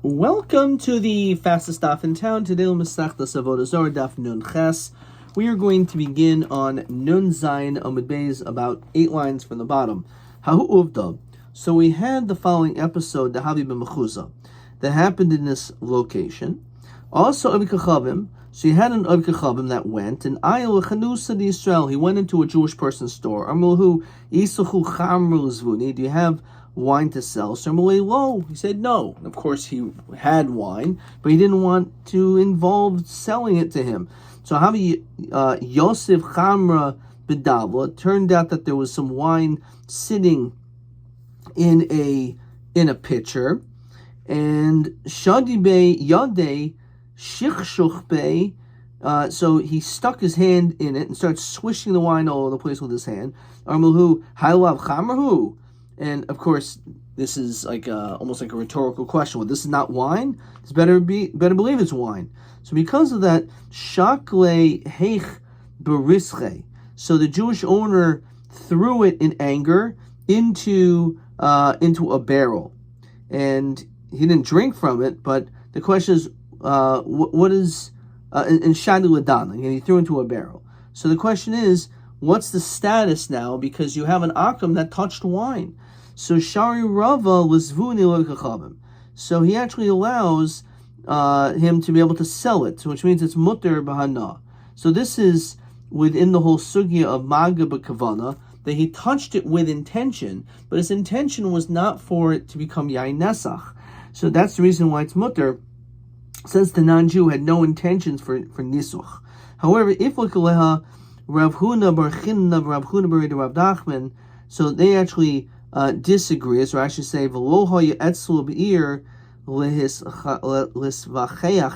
Welcome to the fastest daf in town. Today we'll Masechtas Avodah Zarah daf Nun Ches. We are going to begin on Nun Zayin Amud Beis, about 8 lines from the bottom. Hahu Uvda. So we had the following episode, the Havi b'Mechuza, that happened in this location. Also Avi Kachavim. So you had an Avi Kachavim that went, and Ayel Chanusa di Israel. He went into a Jewish person's store. Amulhu Isachu Chamru Zvuni. Do you have wine to sell? So lo, he said no. Of course he had wine, but he didn't want to involve selling it to him. So Havi Yosef Chamra B'Davla. It turned out that there was some wine sitting in a pitcher, and Shadi Bey Yadei Shichshuch Bey. So he stuck his hand in it and started swishing the wine all over the place with his hand. Armulhu Hailav Chamrahu. And of course, this is like almost like a rhetorical question. Well, this is not wine. It's better believe it's wine. So because of that, Shakle Heich Berische. So the Jewish owner threw it in anger into a barrel, and he didn't drink from it. But the question is, what is in Shadu Ladan? And he threw into a barrel. So the question is, what's the status now? Because you have an Akam that touched wine. So Shari Rava Lizvuni Lokachavim. So he actually allows him to be able to sell it, which means it's mutter b'hana. So this is within the whole sugya of Maga b'kavana, that he touched it with intention, but his intention was not for it to become yain nesach. So that's the reason why it's mutter, since the non-Jew had no intentions for nisuch. However, if Lekaleha Rav Huna bar Chinna, Rav Huna bar Rav Nachman, so they actually disagree, as Rashi say, "V'lo haya etzel be'ir lisvacheach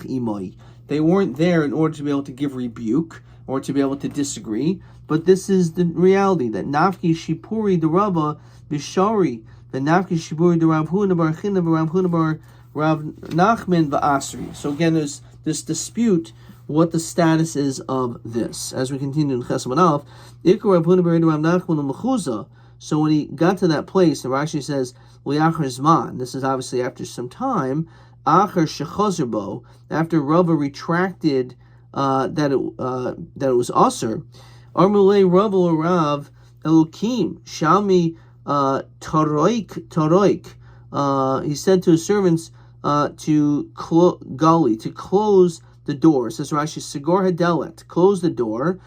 imoi." They weren't there in order to be able to give rebuke or to be able to disagree, but this is the reality that nafki shipuri de Rabba b'shari, the nafki shipuri de Rav Huna bar Chinna, Rav Huna bar Rav Nachman v'asri. So again, there's this dispute what the status is of this. As we continue in Chesed Aleph, Ikar Rav Huna bar Rav Nachman l'mechuza. So when he got to that place, the Rashi says, Liachar Zman, this is obviously after some time, Achar Shechazerbo, after Rava retracted that it was Aser, Armulei Rava Rav Elokim, Shami Taroik, he said to his servants to close the door. It says Rashi, Sigor Hadelet, close the door,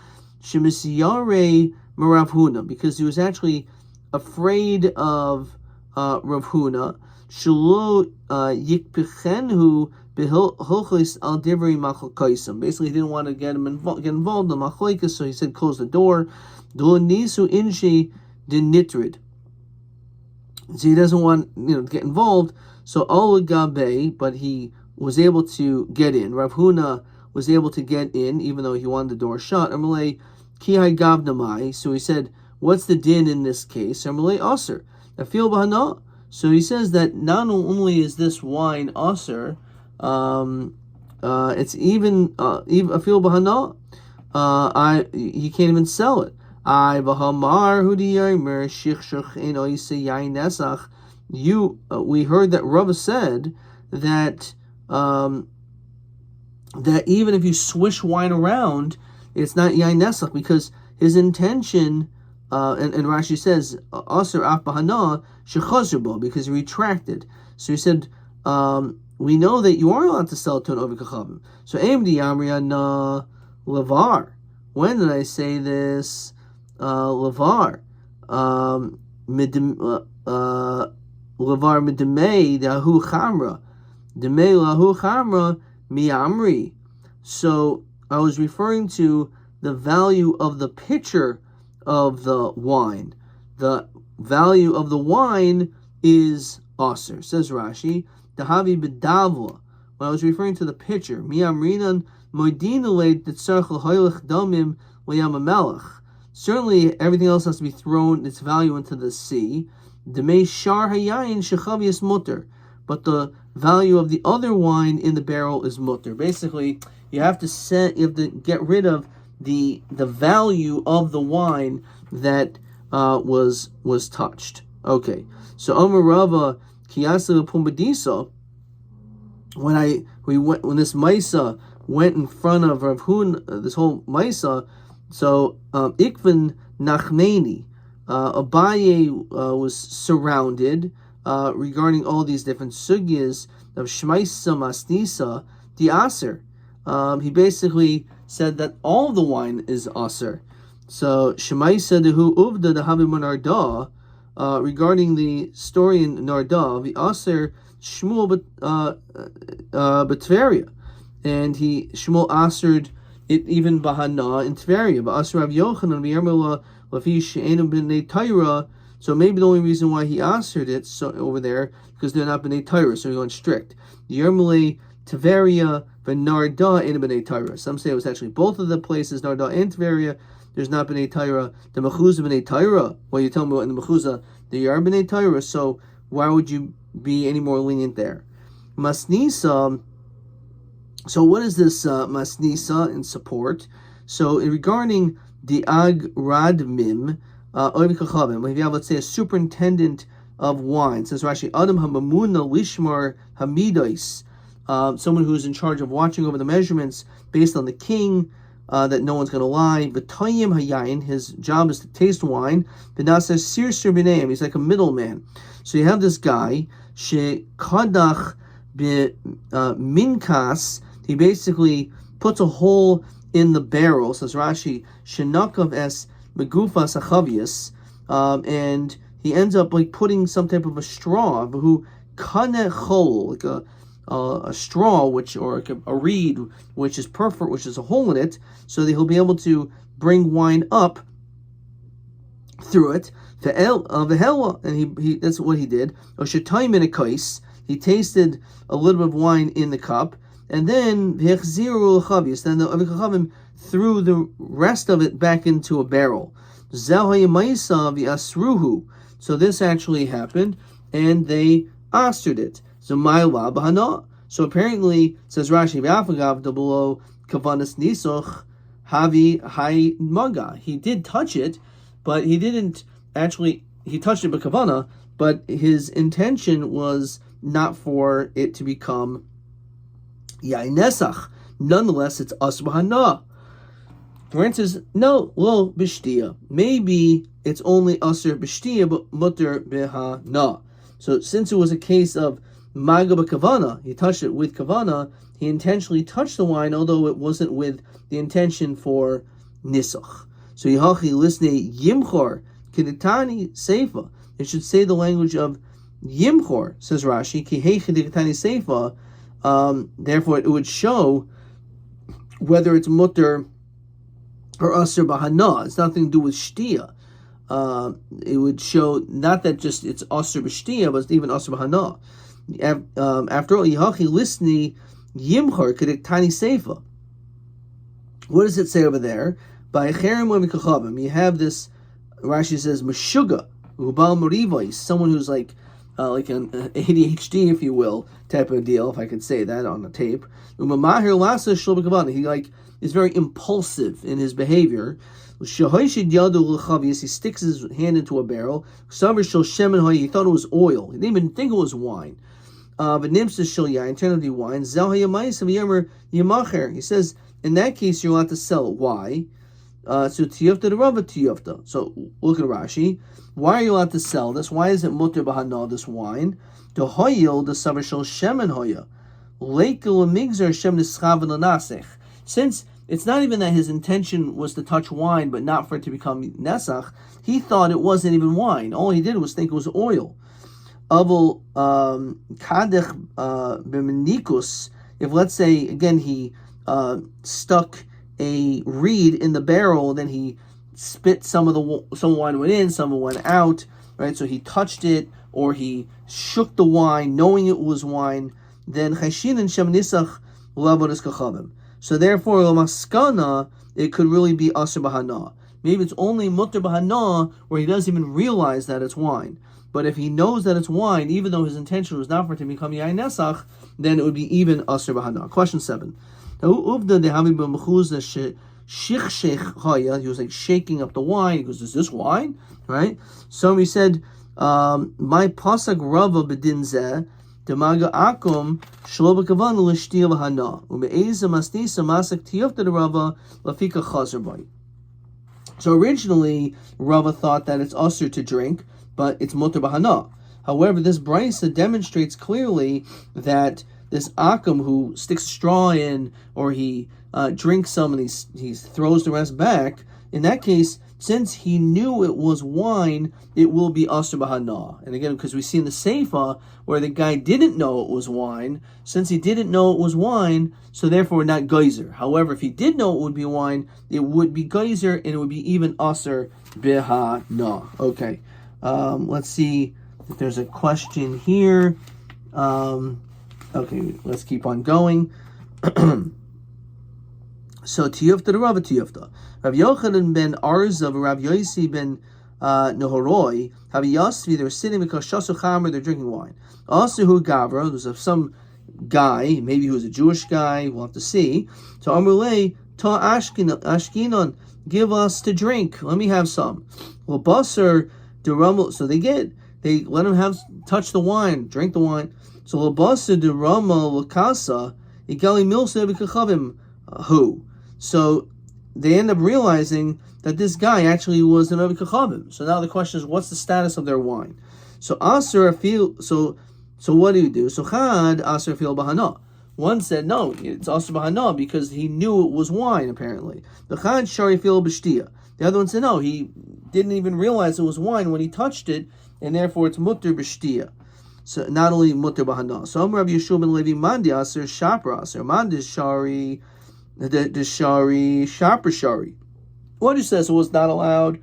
Shemisyare Marav Huna, because he was actually afraid of Rav Huna. Shelo yikpichenhu behilchos al divrei machlokaisim. Basically, he didn't want to get involved in the machlokes, so he said, close the door. Do nisu inshi denitrid. So he doesn't want to get involved. So al gabe, but he was able to get in. Rav Huna was able to get in, even though he wanted the door shut. Amalei kihai gavnamai. So he said, what's the din in this case? Amalei aser. Afil bahana. So he says that not only is this wine aser, it's even afil bahana. He can't even sell it. I bahamar hudiyamer shichshach eno yisei yain nesach. We heard that Rava said that that even if you swish wine around, it's not yain nesach, because his intention, and Rashi says, Aser af bahana shechazerbo, because he retracted. So he said, we know that you are allowed to sell it to an Ovi Kachavim. So Amdi Amriya na Lavar. When did I say this? Lavar. Lavar midemei dahu chamra. Demei lahu chamra miamri. So I was referring to the value of the pitcher of the wine. The value of the wine is aser. Says Rashi, Dahavi b'davla. When I was referring to the pitcher, miamrinan moidinale tetzarchel hoylech damim liyamamelech. Certainly, everything else has to be thrown its value into the sea. Demei shar hayayin shechavius mutter. But the value of the other wine in the barrel is mutter. Basically, you have to get rid of the value of the wine that was touched. Okay, so Omer Rava Kiyasa Pumbedisa. when this Maisa went in front of Rav Hun, this whole Maisa, so Ikvan Nachmeni, Abaye was surrounded regarding all these different sugyas of Shmaisa Masnisa, the Aser. He basically said that all the wine is Aser. So Shemaisa dehu uvda dehavimun Narda, regarding the story in Narda, the Aser Shmuel B'Tveria, and Shmuel asered it even Bahana in Tveria. But Aser Rav Yochanan v'Yermela Lafi she'enu b'nei Torah. So maybe the only reason why he asered it over there because they're not b'nei Torah, so he went strict. Yermele Tveria v'Narda enu b'nei Torah. Some say it was actually both of the places, Narda and Tveria. There's not b'nei Torah. The mechuzah b'nei Torah. Well, you tell me what in the mechuzah they are b'nei Torah. So why would you be any more lenient there? Masnisa. So what is this masnisa in support? So regarding the ag radmim, if you have, let's say, a superintendent of wine, says Rashi, Adam hamamuna lishmar hamidais, someone who is in charge of watching over the measurements based on the king, that no one's going to lie. V'tayim hayayin, his job is to taste wine. V'nasa sirsir b'neim, he's like a middleman. So you have this guy, she kadach minkas, he basically puts a hole in the barrel, says Rashi, shenakav es megufas achavias, and he ends up like putting some type of a straw, who kane chol, like a straw, or a reed, which is perfect, which is a hole in it, so that he'll be able to bring wine up through it. And he that's what he did. Oshetayim in a kais, he tasted a little bit of wine in the cup, and then the Avi Chachamim threw the rest of it back into a barrel. So this actually happened, and they astered it. So apparently, says Rashi, below kavanas nisoch havi hai maga. He did touch it, but he didn't actually. He touched it b'kavana, but his intention was not for it to become yain nesach. Nonetheless, it's asbahana. For instance, no, lo b'shtia. Maybe it's only aser b'shtia, but mutter b'hana. So since it was a case of maga b'kavana, he touched it with kavana, he intentionally touched the wine, although it wasn't with the intention for nisach. So yihachi lisnei yimchor keditani seifa. It should say the language of yimchor, says Rashi, ki hei keditani seifa. Therefore, it would show whether it's mutter or aser bahana. It's nothing to do with shtia. It would show not that just it's aser b'shtia, but it's even aser bahana. After all, yihachi lisni yimchor keditani seifa. What does it say over there? By cherem u'mikachavim, you have this. Rashi says meshuga ubal marivos, someone who's like an ADHD, if you will, type of deal, if I could say that on the tape. Umamahir lasa shlo b'kavana. He is very impulsive in his behavior. He sticks his hand into a barrel. He thought it was oil. He didn't even think it was wine. But nimsa shel yain, turned out to be wine. He says, in that case, you're allowed to sell it. Why? So tiyufta the rava tiyufta. So look at Rashi. Why are you allowed to sell this? Why is it mutter b'hana, this wine? The hoyel the savar shel shemen hoya leikel migzar shem nischaven l'nasech. Since it's not even that his intention was to touch wine, but not for it to become nesach, he thought it wasn't even wine. All he did was think it was oil. Avol kadech b'menikus. If, let's say, again, he stuck a reed in the barrel, then he spit some wine went in, some went out, right? So he touched it, or he shook the wine, knowing it was wine. Then chashin and shem nisach lavodas kachavim. So therefore, l'maskana, it could really be aser b'hana. Maybe it's only mutter b'hana where he doesn't even realize that it's wine. But if he knows that it's wine, even though his intention was not for it to become yain nesach, then it would be even aser b'hana. Question 7. He was like shaking up the wine. He goes, is this wine? Right? So he said, my pasak rava bedin zeh Demaga akum shlo b'kavan l'shtia v'hana u'me'eza masnisa masak tiyufta derava lafika chazer bay. So originally, Rava thought that it's usher to drink, but it's mutter b'hana. However, this brisa demonstrates clearly that this akum who sticks straw in, or he drinks some and he throws the rest back, in that case, since he knew it was wine, it will be asur b'hana. And again, because we see in the Seifa where the guy didn't know it was wine, since he didn't know it was wine, so therefore not geyser. However, if he did know it would be wine, it would be geyser, and it would be even asur b'hana. Okay, let's see if there's a question here. Okay, let's keep on going. So tiyufta the Rav tiyufta. Rav Yochanan ben Arzav, Rav Yosi ben Nehoroi, have Yasvi, they're sitting because Shasu Chamer, they're drinking wine. Also who Gavra, there's some guy, maybe who's a Jewish guy, we'll have to see. So Amrulay, Ta Ashkinon, give us to drink, let me have some. Well, Basar, so they let him touch the wine, drink the wine. So Labasa de Rama Lakasa, Igali Milsa Bikachavim, who? So they end up realizing that this guy actually was an Obi Kachavim. So now the question is, what's the status of their wine? So Aser feel so what do you do? So Chad Aser feel Bahana. One said no, it's Aser Bahana because he knew it was wine apparently. The Chad Shari feel B'shtia. The other one said no, he didn't even realize it was wine when he touched it, and therefore it's Mutter B'shtia. So not only Mutter Bahana. So Rabbi Yeshua ben Levi Mandi Aser Shapra Aser Mandi Shari. The Shari, Shapra Shari. One who says it was not allowed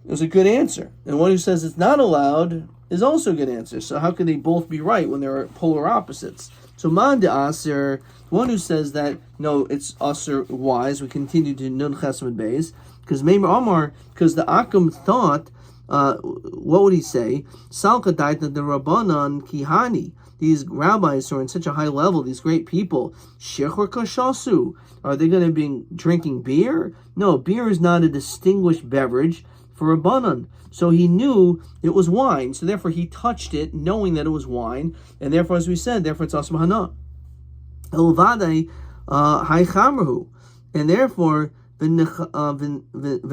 is a good answer. And one who says it's not allowed is also a good answer. So how can they both be right when they're polar opposites? So Manda Aser, one who says that, no, it's Aser wise, we continue to Nun Chesed Beis, because Meimer Amar, because the Akum thought, what would he say? Salka Daita the Rabbanan Kihani. These rabbis who are in such a high level, these great people, Shechor Kashasu, are they going to be drinking beer? No, beer is not a distinguished beverage for Rabbanan. So he knew it was wine, so therefore he touched it knowing that it was wine, and therefore, as we said, therefore it's Asma Hana. Elvadei Haichamru, and therefore, V'nasche,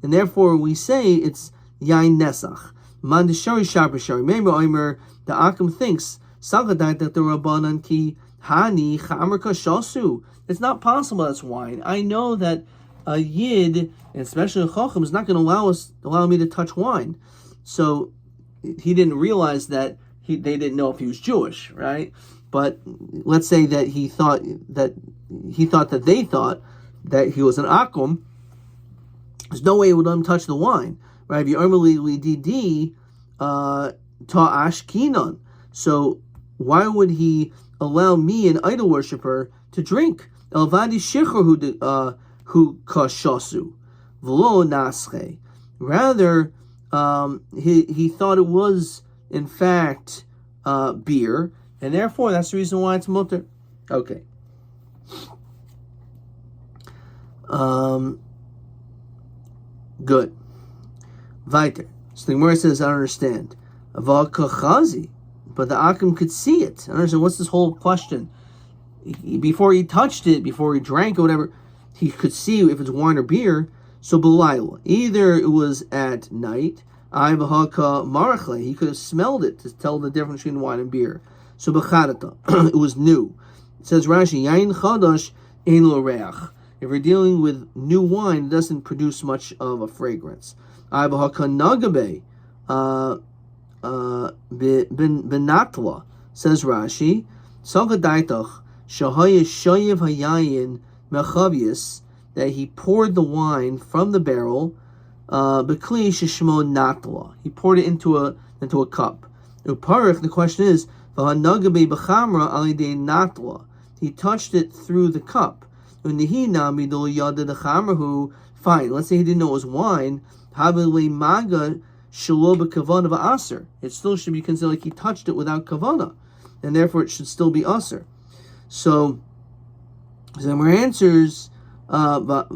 and therefore we say it's Yain Nesach. Mandashari Shabashari. Remember, Omer, the Akim thinks, Sagadai that the Rabbanan ki Hani Chamer Kashasu. It's not possible that's wine. I know that a Yid, and especially a Chacham, is not going to allow me to touch wine. So he didn't realize that they didn't know if he was Jewish, right? But let's say that they thought that he was an Akum. There's no way he would let him touch the wine. Right? So why would he allow me, an idol worshiper, to drink? Rather, he thought it was in fact beer, and therefore that's the reason why it's mutter. Okay. Good. Weiter. So the Gemara says, I don't understand. But the Akim could see it. I don't understand. What's this whole question? Before he touched it, before he drank or whatever, he could see if it's wine or beer. So B'layla, either it was at night, he could have smelled it to tell the difference between wine and beer. So B'chadata, it was new. It says Rashi, Yain Chadash Ein Lo Reach. If we're dealing with new wine, it doesn't produce much of a fragrance. Benatla, says Rashi, Sagadaitach, Shahaya Shayev Hayayin Mechavius, that he poured the wine from the barrel, Bekli Shishmo Natla. He poured it into a cup. Uparich, the question is, Vahanagabe Bechamra Alide Natla. He touched it through the cup. Fine, let's say he didn't know it was wine. It still should be considered like he touched it without kavana, and therefore it should still be aser. So Zemra answers, so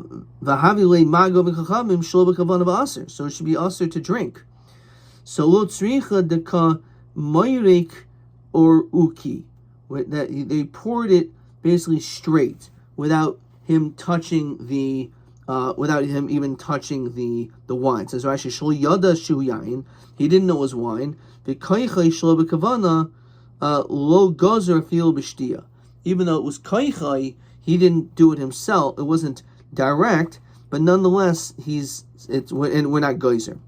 it should be aser to drink. So lo tzricha deka moirik or uki. That they poured it basically straight without him touching without him even touching the wine. It says Rashi, Shlo Yada Shu Yain. He didn't know it was wine. V'koichai Shlo B'Kavana Lo Gozer Fil B'Shtia. Even though it was koichai, he didn't do it himself. It wasn't direct, but nonetheless, and we're not geyser.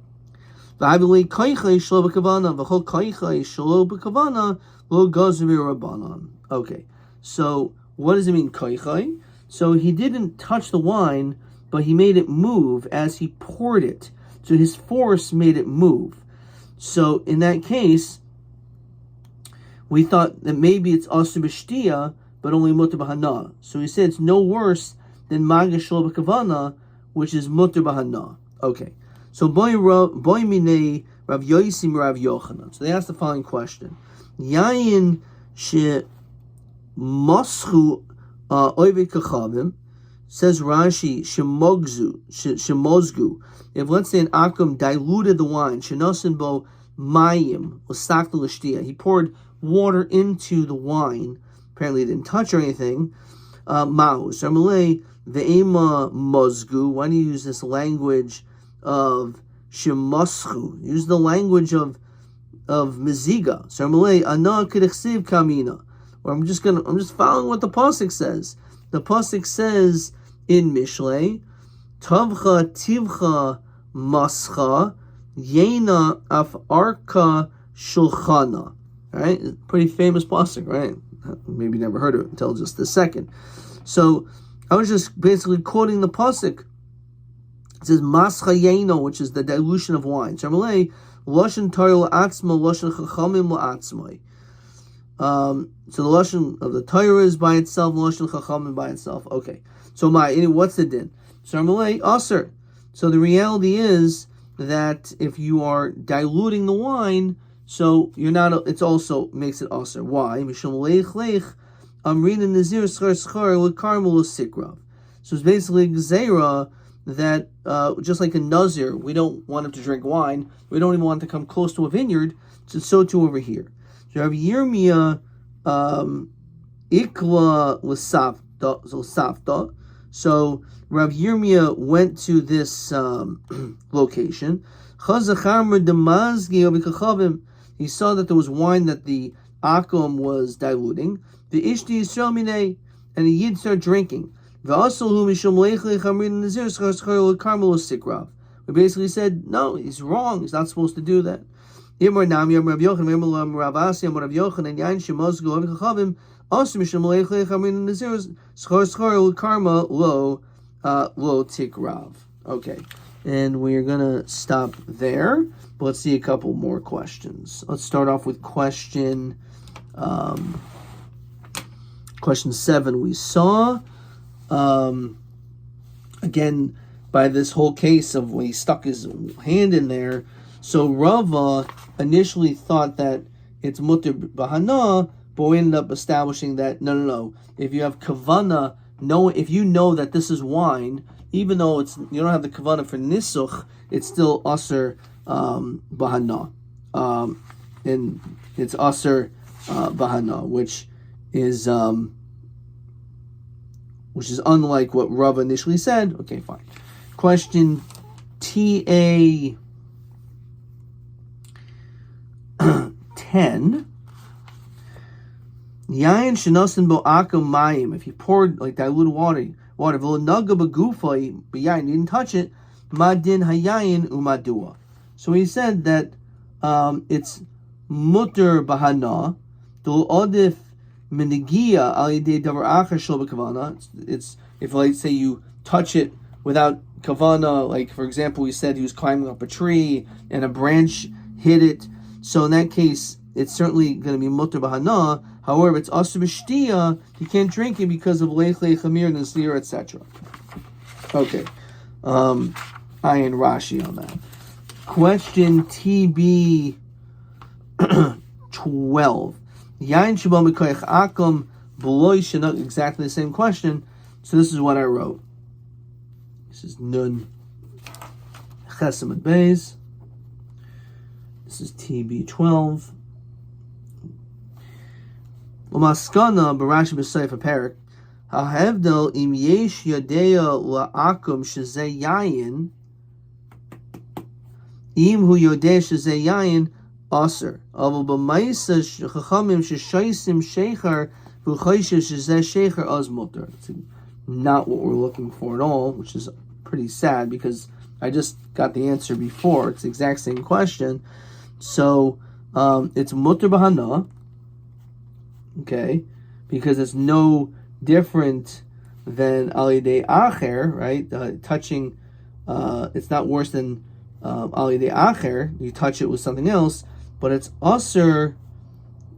V'havili koichai Shlo B'Kavana V'chol koichai Shlo B'Kavana Lo Gozer V'Rabbanan. Okay, so what does it mean koichai? So he didn't touch the wine, but he made it move as he poured it. So his force made it move. So in that case, we thought that maybe it's aser b'shtia, but only mutter b'hana. So he said it's no worse than maga shlo b'kavana, which is mutter b'hana. Okay. So boy minei Rav Yosim Rav Yochanan. So they asked the following question: Yayin she maschu oived kachavim. Says Rashi, shemozgu. If let's say an akum diluted the wine, shenosin bo mayim l'stakta l'shtia. He poured water into the wine. Apparently, he didn't touch or anything. Mahu. So Amalei ve'ema mozgu. Why do you use this language of shemoschu? Use the language of meziga. So Amalei ana k'dechsiv kamina. Or I'm just following what the pasuk says. The pasuk says in Mishlei, Tavcha tivcha mascha yena af arka shulchana. Right, pretty famous pasuk, right? Maybe you never heard of it until just this second. So I was just basically quoting the pasuk. It says mascha yena, which is the dilution of wine. So Malay lashon Torah la'atzma, lashon chachamim la'atzmai. So the lashon of the Torah is by itself, the lashon chachamim by itself. Okay. So what's the din? So Malay aser. So the reality is that if you are diluting the wine, so you're not. It also makes it aser. Why? Mishum leich leich amrin nazir schar schar lekarmel sikrav. So it's basically gzeira that just like a nazir, we don't want him to drink wine. We don't even want him to come close to a vineyard. So too over here. So Rabbi Yirmiyah ikla l'safta. So Rabbi Yirmiyah went to this location. He saw that there was wine that the akum was diluting. The ishti Yisrael minei, and the yid started drinking. We basically said, no, he's wrong. He's not supposed to do that. Okay, and we're gonna stop there. But let's see a couple more questions. Let's start off with question 7. We saw again by this whole case of when he stuck his hand in there. So Rava initially thought that it's mutter bahana, but we ended up establishing that no. If you have kavana, if you know that this is wine, even though you don't have the kavana for nisuch, it's still aser bahana, and it's aser bahana, which is unlike what Rava initially said. Okay, fine. Question TA 10. Yain shenosin bo akum mayim. If you poured like diluted water, v'lo naga b'gufay, but yain, you didn't touch it. Madin hayayin umadua. So he said that it's mutter bahana. Dul odif minigia al yedei davar acher shel b'kavana. It's if, like, say you touch it without kavana, like for example, we said he was climbing up a tree and a branch hit it. So in that case, it's certainly going to be mutter bahana. However, it's aser b'shtia, you can't drink it because of leich leich amir, nazir, etc. Okay. Ayin Rashi on that. Question TB 12. Yain sheba mikoich akum b'loy shenuk. Exactly the same question. So this is what I wrote. This is Nun Chesamad Beis. This is TB 12. Umaskana barash b'seif parak. Hahevdel im yesh yodea la'akum shezeh yayin. Im hu yodea shezeh yayin aser. Aval b'maisa chachamim sheshaisim sheichar v'chayshe shezeh sheichar az mutar. Not what we're looking for at all, which is pretty sad because I just got the answer before. It's the exact same question. So it's mutar b'hana, okay, because it's no different than alidei acher, right? Touching, it's not worse than alidei acher. You touch it with something else, but it's aser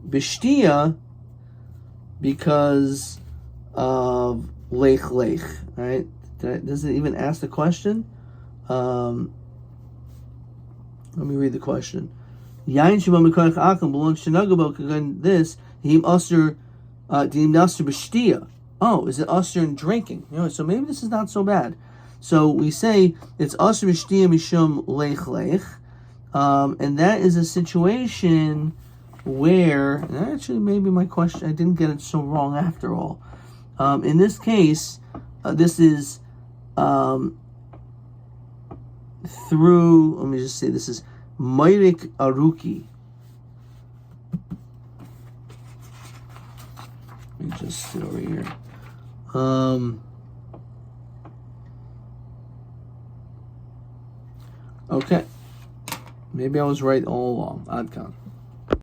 b'shtia because of lech, right? Does it even ask the question? Let me read the question. Yain sheba mikoich akum belongs to nagabo. Again, this him aser dim naser b'shtia. Oh, is it aser in drinking? So maybe this is not so bad. So we say it's aser b'shtia mishum lech, and that is a situation where actually maybe my question I didn't get it so wrong after all. In this case, this is through. Let me just say this is Meirik Aruki. Let me just sit over here. Okay. Maybe I was right all along. Adkan.